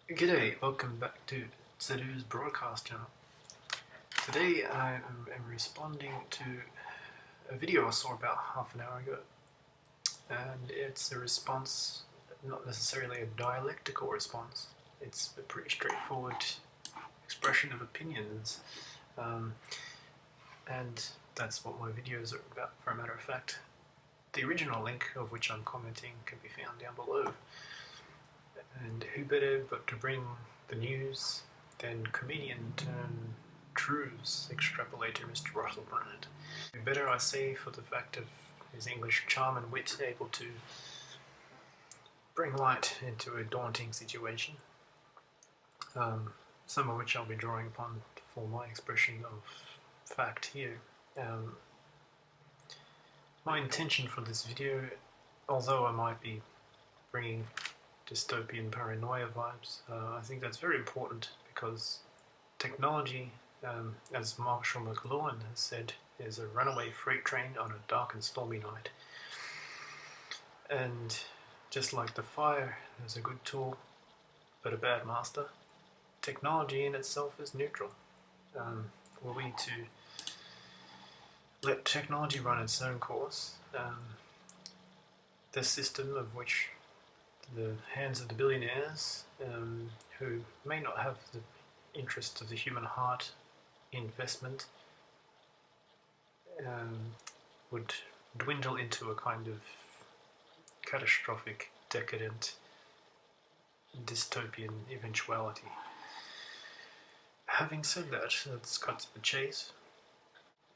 G'day, welcome back to Zedu's broadcast channel. Today I am responding to a video I saw about half an hour ago, and it's a response, not necessarily a dialectical response. It's a pretty straightforward expression of opinions, and that's what my videos are about, for a matter of fact. The original link, of which I'm commenting, can be found down below. And who better but to bring the news than comedian turned truths extrapolator Mr. Russel Brands. Who better, I say, for the fact of his English charm and wit, able to bring light into a daunting situation, some of which I'll be drawing upon for my expression of fact here. My intention for this video, although I might be bringing dystopian paranoia vibes, I think that's very important because technology, as Marshall McLuhan has said, is a runaway freight train on a dark and stormy night. And just like the fire is a good tool but a bad master, technology in itself is neutral. Were we to let technology run its own course, the system of which the hands of the billionaires, who may not have the interest of the human heart investment, would dwindle into a kind of catastrophic, decadent, dystopian eventuality. Having said that, let's cut to the chase.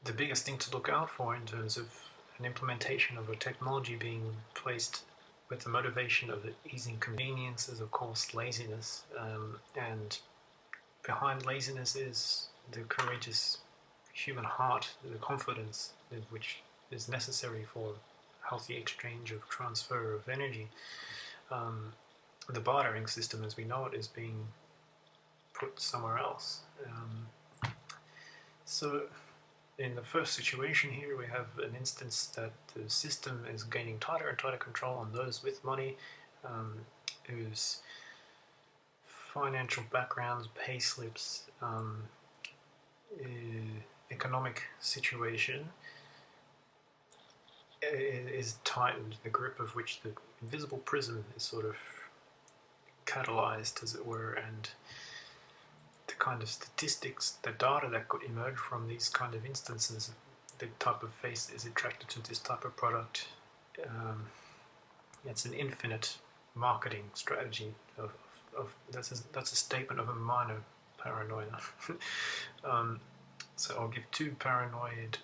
The biggest thing to look out for in terms of an implementation of a technology being placed with the motivation of easing convenience is, of course, laziness. And behind laziness is the courageous human heart, the confidence which is necessary for healthy exchange of transfer of energy. The bartering system, as we know it, is being put somewhere else. So in the first situation here, we have an instance that the system is gaining tighter and tighter control on those with money, whose financial backgrounds, pay slips, economic situation is tightened, the grip of which the invisible prism is sort of catalyzed, as it were, and the kind of statistics, the data that could emerge from these kind of instances, the type of face is attracted to this type of product. It's an infinite marketing strategy that's a statement of a minor paranoia. So I'll give two paranoid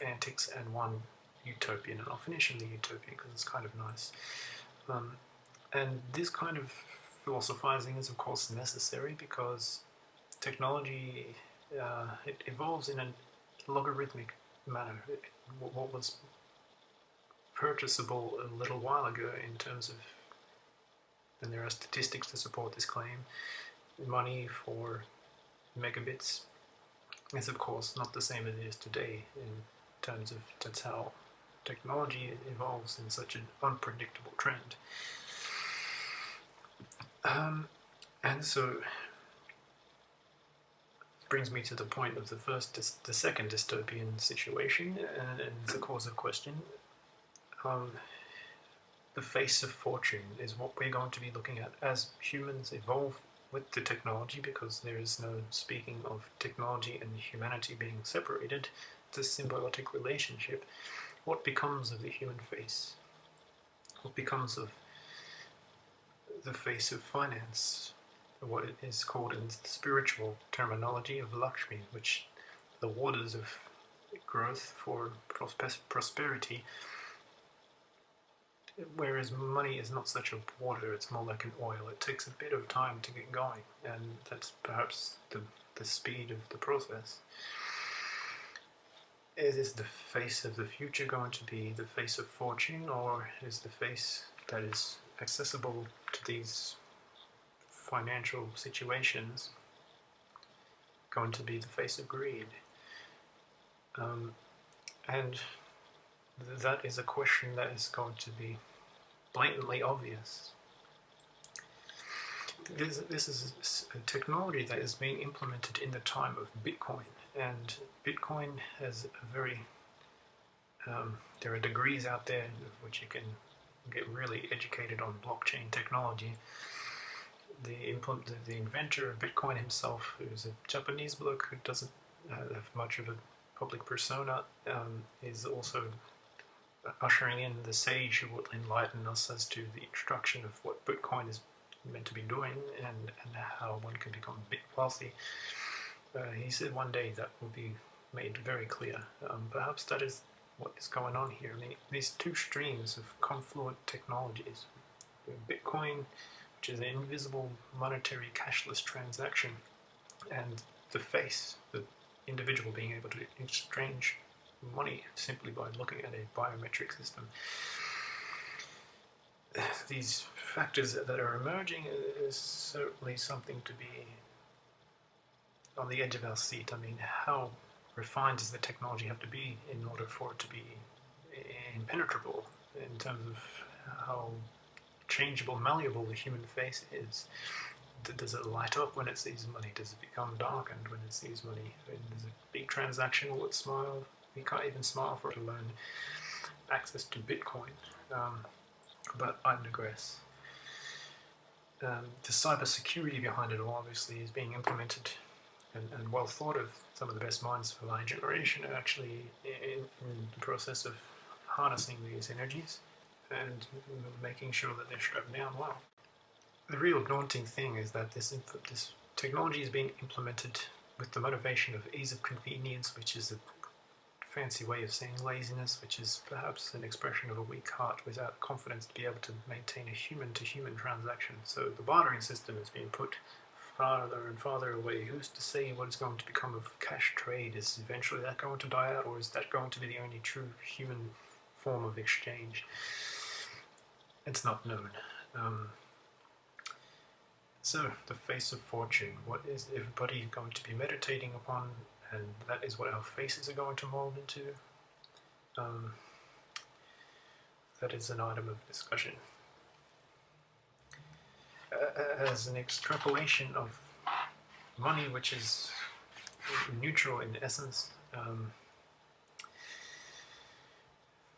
antics and one utopian, and I'll finish in the utopian because it's kind of nice. And this kind of philosophizing is, of course, necessary because technology, it evolves in a logarithmic manner. What was purchasable a little while ago in terms of, and there are statistics to support this claim, money for megabits is, of course, not the same as it is today in terms of that's how technology evolves in such an unpredictable trend. And so brings me to the point of the second dystopian situation, and the cause of question. The face of fortune is what we're going to be looking at as humans evolve with the technology, because there is no speaking of technology and humanity being separated. It's a symbiotic relationship. What becomes of the human face? What becomes of the face of finance? What it is called in the spiritual terminology of Lakshmi, which the waters of growth for prosperity, whereas money is not such a water, it's more like an oil. It takes a bit of time to get going, and that's perhaps the speed of the process. Is the face of the future going to be the face of fortune, or is the face that is accessible to these financial situations going to be the face of greed? And that is a question that is going to be blatantly obvious. this is a technology that is being implemented in the time of Bitcoin, and Bitcoin has a very there are degrees out there of which you can get really educated on blockchain technology. The inventor of Bitcoin himself, who's a Japanese bloke who doesn't have much of a public persona, is also ushering in the sage who will enlighten us as to the instruction of what Bitcoin is meant to be doing and how one can become a bit wealthy. He said one day that will be made very clear. Perhaps that is what is going on here. I mean, these two streams of confluent technologies, Bitcoin, which is an invisible monetary cashless transaction, and the face, the individual being able to exchange money simply by looking at a biometric system. These factors that are emerging is certainly something to be on the edge of our seat. I mean, how refined does the technology have to be in order for it to be impenetrable in terms of how changeable, malleable the human face is? Does it light up when it sees money? Does it become darkened when it sees money? Is it a big transaction? Will it smile? We can't even smile for it alone. Access to Bitcoin. But I digress. The cybersecurity behind it all obviously is being implemented and well thought of. Some of the best minds of our generation are actually in the process of harnessing these energies and making sure that they're strapped down well. The real daunting thing is that this technology is being implemented with the motivation of ease of convenience, which is a fancy way of saying laziness, which is perhaps an expression of a weak heart without confidence to be able to maintain a human-to-human transaction. So the bartering system is being put farther and farther away. Who's to say what is going to become of cash trade? Is eventually that going to die out, or is that going to be the only true human form of exchange? It's not known. So, the face of fortune. What is everybody going to be meditating upon? And that is what our faces are going to mold into. That is an item of discussion. As an extrapolation of money, which is neutral in essence,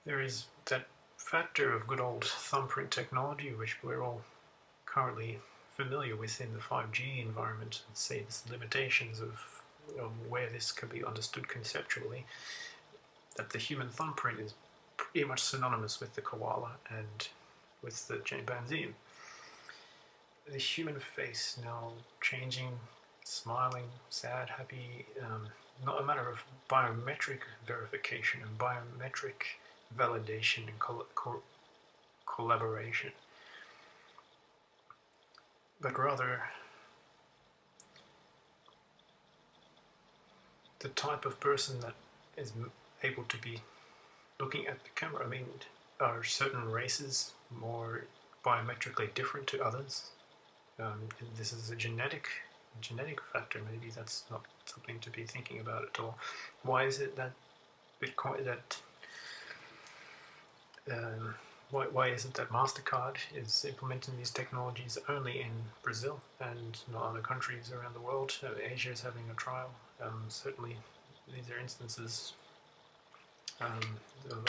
there is that factor of good old thumbprint technology, which we're all currently familiar with in the 5G environment, and say the limitations of where this can be understood conceptually, that the human thumbprint is pretty much synonymous with the koala and with the chimpanzee. The human face now changing, smiling, sad, happy, not a matter of biometric verification and biometric validation and collaboration, but rather the type of person that is able to be looking at the camera. I mean, are certain races more biometrically different to others? This is a genetic factor. Maybe that's not something to be thinking about at all. Why is it that Bitcoin, why is it that MasterCard is implementing these technologies only in Brazil and not other countries around the world? Asia is having a trial. Certainly, these are instances of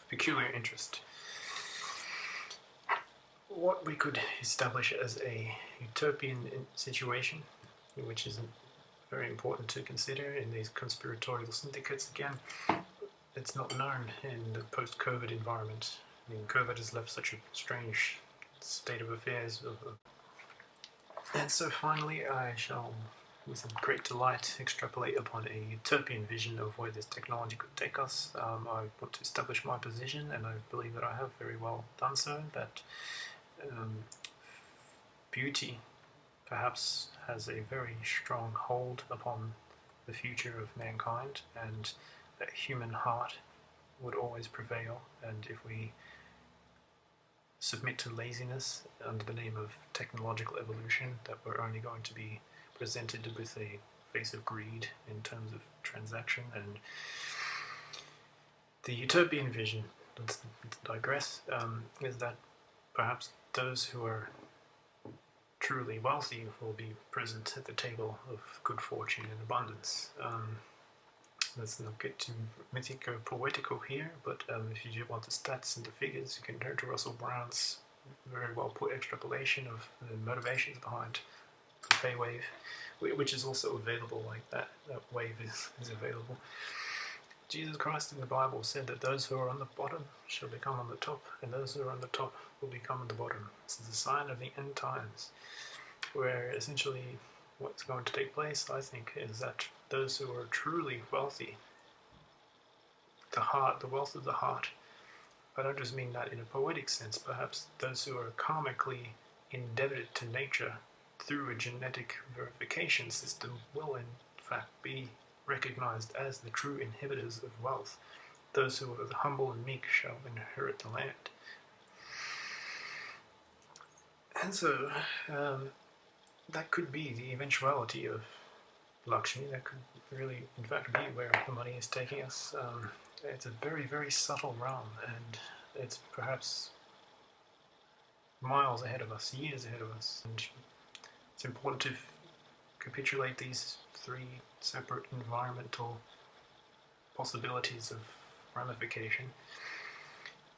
peculiar interest. What we could establish as a utopian situation, which is very important to consider in these conspiratorial syndicates, again, it's not known in the post-COVID environment. I mean, COVID has left such a strange state of affairs. And so finally, I shall, with great delight, extrapolate upon a utopian vision of where this technology could take us. I want to establish my position, and I believe that I have very well done so, that beauty perhaps has a very strong hold upon the future of mankind, and that human heart would always prevail. And if we submit to laziness under the name of technological evolution, that we're only going to be presented with a face of greed in terms of transaction. And the utopian vision, let's digress, is that perhaps those who are truly wealthy will be present at the table of good fortune and abundance. Let's not get too mythical, poetical here, but if you do want the stats and the figures, you can turn to Russel Brands' very well put extrapolation of the motivations behind the pay wave, which is also available like that. That wave is available. Jesus Christ in the Bible said that those who are on the bottom shall become on the top, and those who are on the top will become on the bottom. This is a sign of the end times, where essentially what's going to take place, I think, is that those who are truly wealthy, the wealth of the heart, I don't just mean that in a poetic sense, perhaps those who are karmically indebted to nature through a genetic verification system will in fact be recognized as the true inhibitors of wealth. Those who are humble and meek shall inherit the land. And so, that could be the eventuality of Lakshmi. That could really, in fact, be where the money is taking us. It's a very, very subtle realm, and it's perhaps miles ahead of us, years ahead of us. And it's important to capitulate these three separate environmental possibilities of ramification,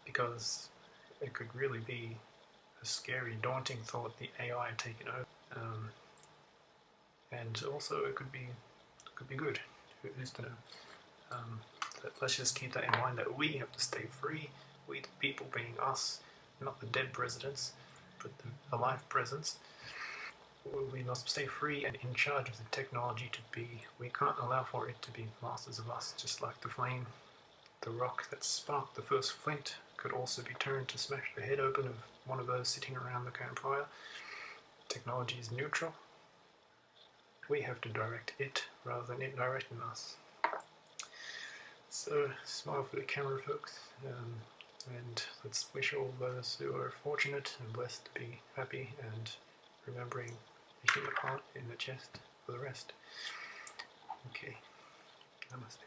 because it could really be a scary, daunting thought, the AI taking over. And also it could be good. Who's to know? Let's just keep that in mind, that we have to stay free. We, the people, being us, not the dead presidents, but the alive presence. We must stay free and in charge of the technology to be. We can't allow for it to be masters of us, just like the flame. The rock that sparked the first flint could also be turned to smash the head open of one of those sitting around the campfire. Technology is neutral. We have to direct it rather than it directing us. So, smile for the camera, folks, and let's wish all those who are fortunate and blessed to be happy, and remembering the human heart in the chest for the rest. Okay, namaste.